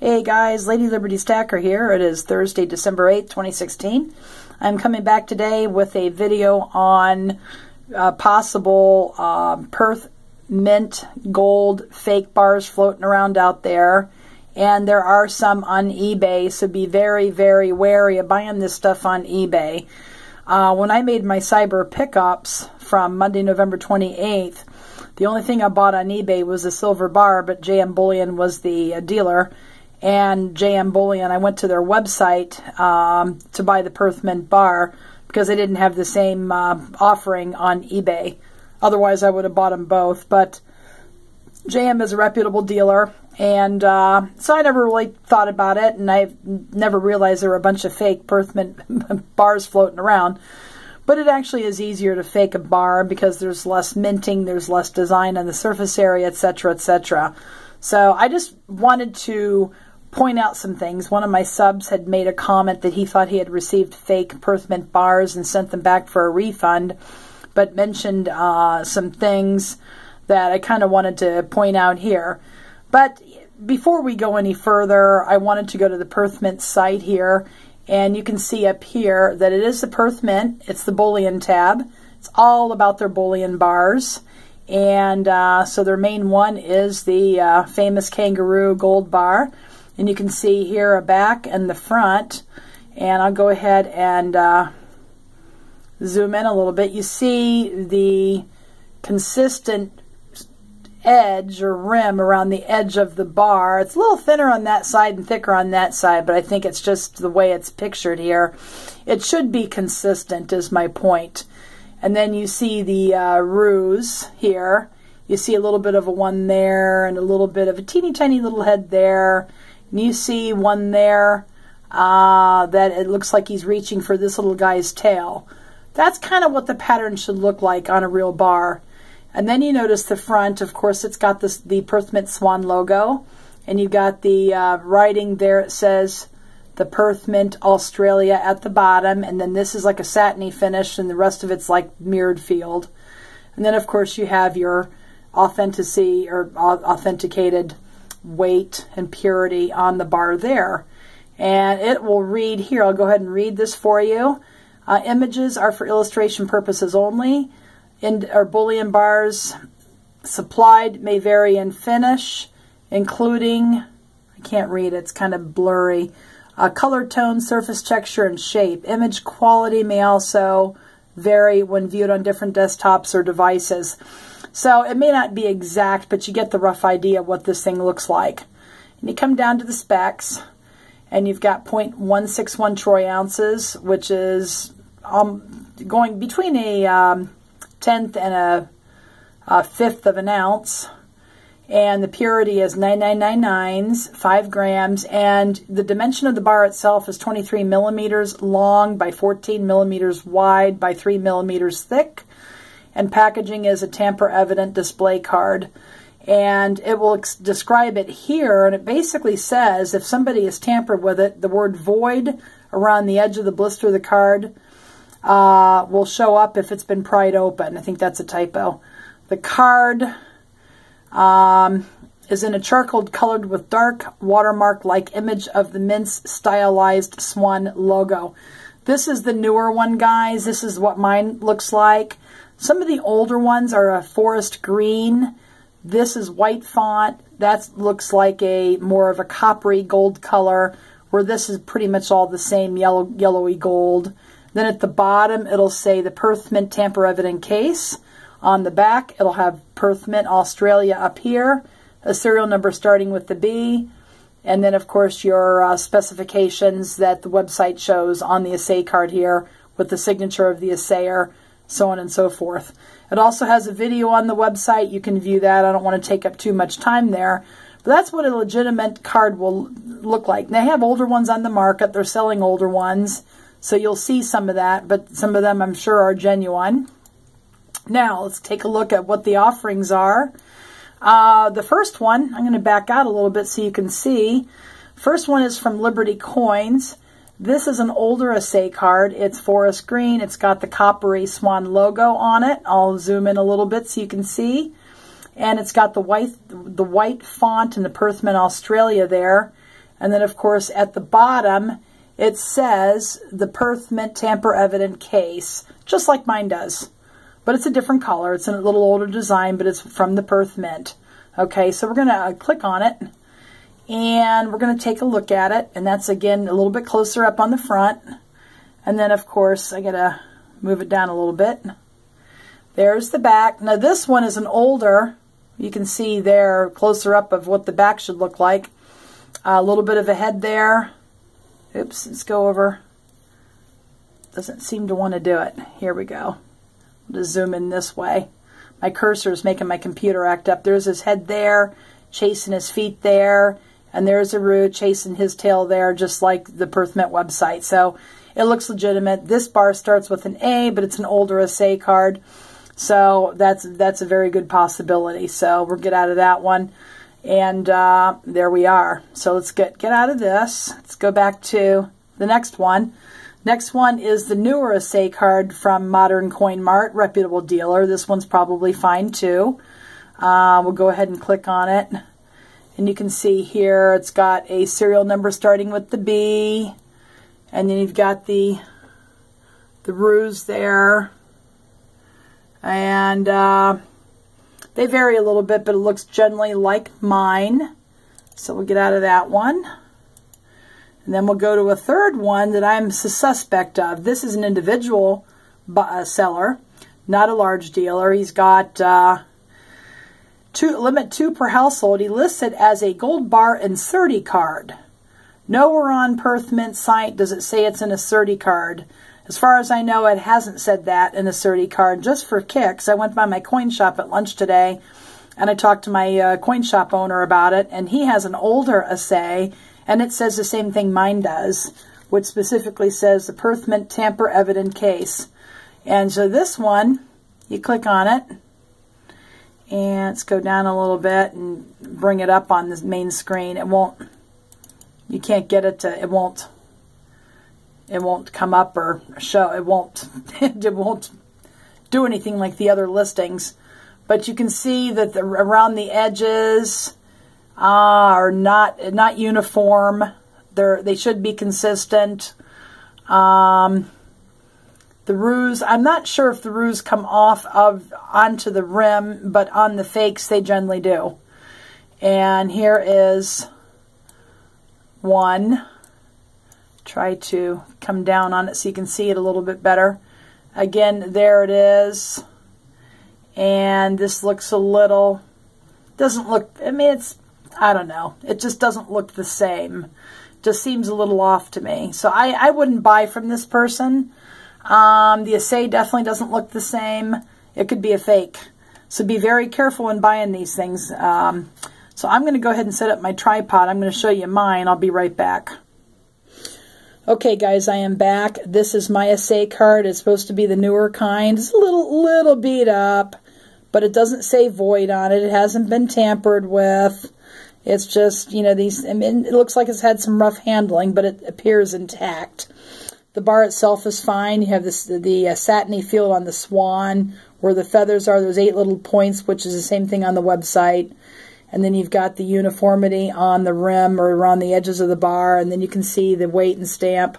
Hey guys, LadyLibertyStacker here. It is Thursday, December 8th, 2016. I'm coming back today with a video on possible Perth mint gold fake bars floating around out there. And there are some on eBay, so be very, very wary of buying this stuff on eBay. When I made my cyber pickups from Monday, November 28th, the only thing I bought on eBay was a silver bar, but JM Bullion was the dealer. And JM Bullion, I went to their website to buy the Perth mint bar because they didn't have the same offering on eBay. Otherwise, I would have bought them both. But JM is a reputable dealer, and so I never really thought about it, and I never realized there were a bunch of fake Perth mint bars floating around. But it actually is easier to fake a bar because there's less minting, there's less design on the surface area, etc., etc. So I just wanted to point out some things. One of my subs had made a comment that he thought he had received fake Perth mint bars and sent them back for a refund, but mentioned some things that I kind of wanted to point out here. But before we go any further, I wanted to go to the Perth mint site here, and you can see up here that it is the Perth mint. It's the bullion tab. It's all about their bullion bars. And so their main one is the famous kangaroo gold bar. And you can see here a back and the front. And I'll go ahead and zoom in a little bit. You see the consistent edge or rim around the edge of the bar. It's a little thinner on that side and thicker on that side, but I think it's just the way it's pictured here. It should be consistent is my point. And then you see the roos here. You see a little bit of a one there and a little bit of a teeny tiny little head there. And you see one there that it looks like he's reaching for this little guy's tail. That's kind of what the pattern should look like on a real bar. And then you notice the front, of course, it's got this, the Perth Mint Swan logo. And you've got the writing there. It says the Perth Mint Australia at the bottom. And then this is like a satiny finish, and the rest of it's like mirrored field. And then, of course, you have your authenticity or authenticated weight and purity on the bar there. And it will read here. I'll go ahead and read this for you. Images are for illustration purposes only. Our bullion bars supplied may vary in finish, including, I can't read it, it's kind of blurry, color tone, surface texture, and shape. Image quality may also vary when viewed on different desktops or devices. So it may not be exact, but you get the rough idea of what this thing looks like. And you come down to the specs, and you've got 0.161 troy ounces, which is going between a tenth and a fifth of an ounce, and the purity is 9999s, 5 grams, and the dimension of the bar itself is 23 millimeters long by 14 millimeters wide by 3 millimeters thick, and packaging is a tamper-evident display card. And it will describe it here, and it basically says if somebody has tampered with it, the word void around the edge of the blister of the card will show up if it's been pried open. I think that's a typo. The card is in a charcoal colored with dark watermark-like image of the mint's stylized swan logo. This is the newer one, guys. This is what mine looks like. Some of the older ones are a forest green. This is white font. That looks like a more of a coppery gold color, where this is pretty much all the same yellowy gold. Then at the bottom, it'll say the Perth Mint Tamper Evident Case. On the back, it'll have Perth Mint Australia up here, a serial number starting with the B, and then, of course, your specifications that the website shows on the assay card here with the signature of the assayer, so on and so forth. It also has a video on the website. You can view that. I don't want to take up too much time there. But that's what a legitimate card will look like. They have older ones on the market. They're selling older ones. So you'll see some of that, but some of them I'm sure are genuine. Now, let's take a look at what the offerings are. The first one, I'm going to back out a little bit so you can see. First one is from Liberty Coins. This is an older assay card. It's forest green. It's got the coppery swan logo on it. I'll zoom in a little bit so you can see. And it's got the white font and the Perth Mint Australia there. And then, of course, at the bottom, it says the Perth Mint Tamper Evident Case, just like mine does. But it's a different color. It's a little older design, but it's from the Perth Mint. Okay, so we're going to click on it, and we're going to take a look at it. And that's, again, a little bit closer up on the front. And then, of course, I got to move it down a little bit. There's the back. Now, this one is an older. You can see there, closer up of what the back should look like. A little bit of a head there. Oops, let's go over. Doesn't seem to want to do it. Here we go. I'll just zoom in this way. My cursor is making my computer act up. There's his head there, chasing his feet there, and there's a root chasing his tail there, just like the Perth Mint website. So it looks legitimate. This bar starts with an A, but it's an older assay card. So that's a very good possibility. So we'll get out of that one. And there we are. So let's get out of this. Let's go back to the next one. Next one is the newer assay card from Modern Coin Mart, reputable dealer. This one's probably fine too. We'll go ahead and click on it. And you can see here it's got a serial number starting with the B. And then you've got the ruse there. And they vary a little bit, but it looks generally like mine. So we'll get out of that one. And then we'll go to a third one that I'm suspect of. This is an individual seller, not a large dealer. He's got limit 2 per household. He lists it as a gold bar and 30 card. Nowhere on Perth Mint site does it say it's in a 30 card. As far as I know, it hasn't said that in a 30 card. Just for kicks, I went by my coin shop at lunch today, and I talked to my coin shop owner about it, and he has an older assay, and it says the same thing mine does, which specifically says the Perth Mint Tamper Evident Case. And so this one, you click on it, and let's go down a little bit and bring it up on the main screen. It won't, you can't get it to, it won't come up or show, it won't do anything like the other listings. But you can see that around the edges are not uniform. They should be consistent. The ruse, I'm not sure if the ruse come off onto the rim, but on the fakes they generally do. And here is one. Try to come down on it so you can see it a little bit better. Again, there it is. And this looks a little, doesn't look, I mean, it's, I don't know. It just doesn't look the same. Just seems a little off to me. So I wouldn't buy from this person. The assay definitely doesn't look the same. It could be a fake. So be very careful when buying these things. So I'm going to go ahead and set up my tripod. I'm going to show you mine. I'll be right back. Okay, guys, I am back. This is my assay card. It's supposed to be the newer kind. It's a little beat up, but it doesn't say void on it. It hasn't been tampered with. It's just, you know, these, I mean, it looks like it's had some rough handling, but it appears intact. The bar itself is fine. You have the satiny feel on the swan, where the feathers are, those 8 little points, which is the same thing on the website. And then you've got the uniformity on the rim or around the edges of the bar, and then you can see the weight and stamp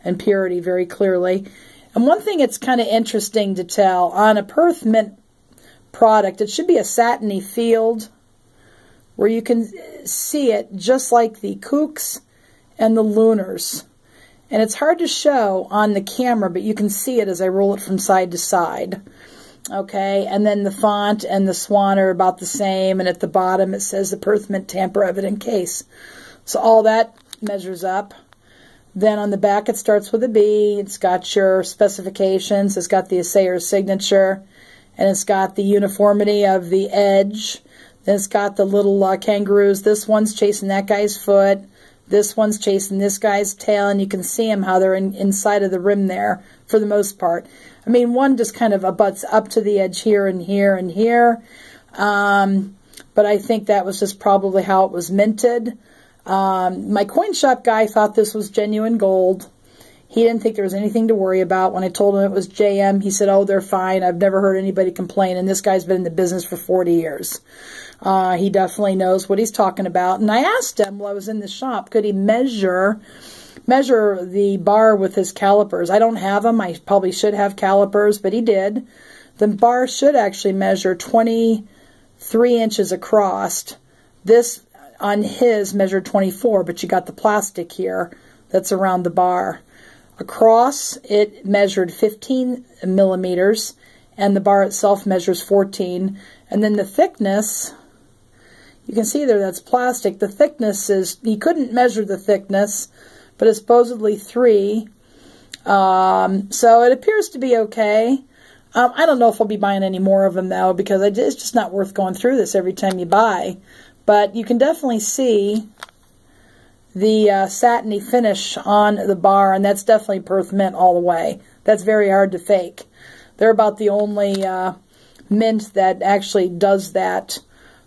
and purity very clearly. And one thing it's kind of interesting to tell, on a Perth Mint product, it should be a satiny field where you can see it just like the kooks and the lunars. And it's hard to show on the camera, but you can see it as I roll it from side to side. Okay, and then the font and the swan are about the same, and at the bottom it says the Perth Mint Tamper Evident Case. So all that measures up. Then on the back it starts with a B. It's got your specifications. It's got the assayer's signature, and it's got the uniformity of the edge. Then it's got the little kangaroos. This one's chasing that guy's foot. This one's chasing this guy's tail, and you can see them how they're inside of the rim there for the most part. I mean, one just kind of abuts up to the edge here and here and here. But I think that was just probably how it was minted. My coin shop guy thought this was genuine gold. He didn't think there was anything to worry about. When I told him it was JM, he said, oh, they're fine. I've never heard anybody complain, and this guy's been in the business for 40 years. He definitely knows what he's talking about. And I asked him while I was in the shop, could he measure the bar with his calipers. I don't have them. I probably should have calipers, but he did. The bar should actually measure 23 inches across. This on his measured 24, but you got the plastic here that's around the bar. Across, it measured 15 millimeters, and the bar itself measures 14. And then the thickness, you can see there that's plastic. The thickness is, he couldn't measure the thickness, but it's supposedly 3. So it appears to be okay. I don't know if I'll be buying any more of them, though, because it's just not worth going through this every time you buy. But you can definitely see the satiny finish on the bar, and that's definitely Perth mint all the way. That's very hard to fake. They're about the only mint that actually does that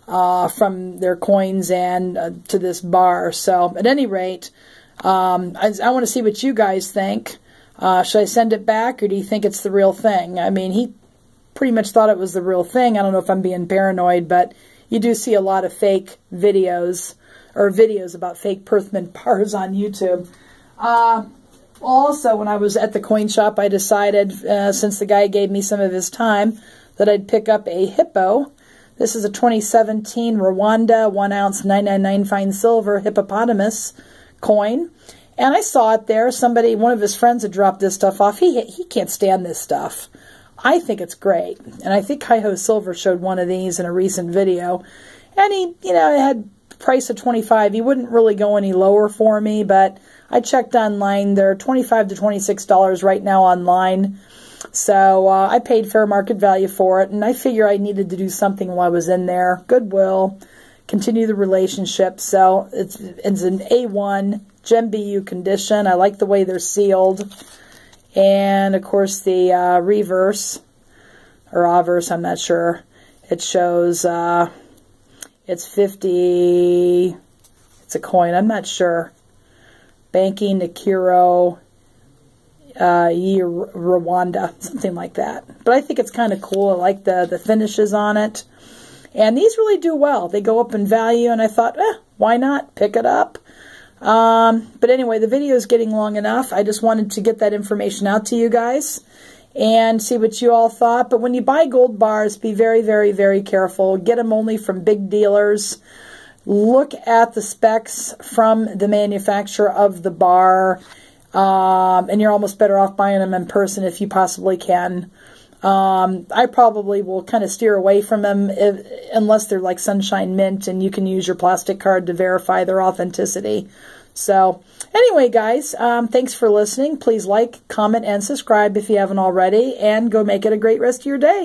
from their coins and to this bar. So, at any rate, I want to see what you guys think. Should I send it back, or do you think it's the real thing? I mean, he pretty much thought it was the real thing. I don't know if I'm being paranoid, but you do see a lot of fake videos, or videos about fake Perth mint bars on YouTube. Also, when I was at the coin shop, I decided, since the guy gave me some of his time, that I'd pick up a hippo. This is a 2017 Rwanda 1 ounce 999 fine silver hippopotamus coin. And I saw it there. Somebody, one of his friends had dropped this stuff off. He can't stand this stuff. I think it's great. And I think Hi-Ho Silver showed one of these in a recent video. And he, you know, it had a price of $25. He wouldn't really go any lower for me, but I checked online. They're $25 to $26 right now online. So I paid fair market value for it, and I figure I needed to do something while I was in there. Goodwill, continue the relationship. So it's an A1 Gem BU condition. I like the way they're sealed. And, of course, the reverse, or obverse, I'm not sure. It shows it's 50, it's a coin, I'm not sure. Banking Nakiro Rwanda, something like that. But I think it's kind of cool. I like the finishes on it. And these really do well. They go up in value, and I thought, why not? Pick it up. But anyway, the video is getting long enough. I just wanted to get that information out to you guys and see what you all thought. But when you buy gold bars, be very, very, very careful. Get them only from big dealers. Look at the specs from the manufacturer of the bar. And you're almost better off buying them in person if you possibly can. I probably will kind of steer away from them unless they're like Sunshine Mint and you can use your plastic card to verify their authenticity. So anyway, guys, thanks for listening. Please like, comment, and subscribe if you haven't already, and go make it a great rest of your day.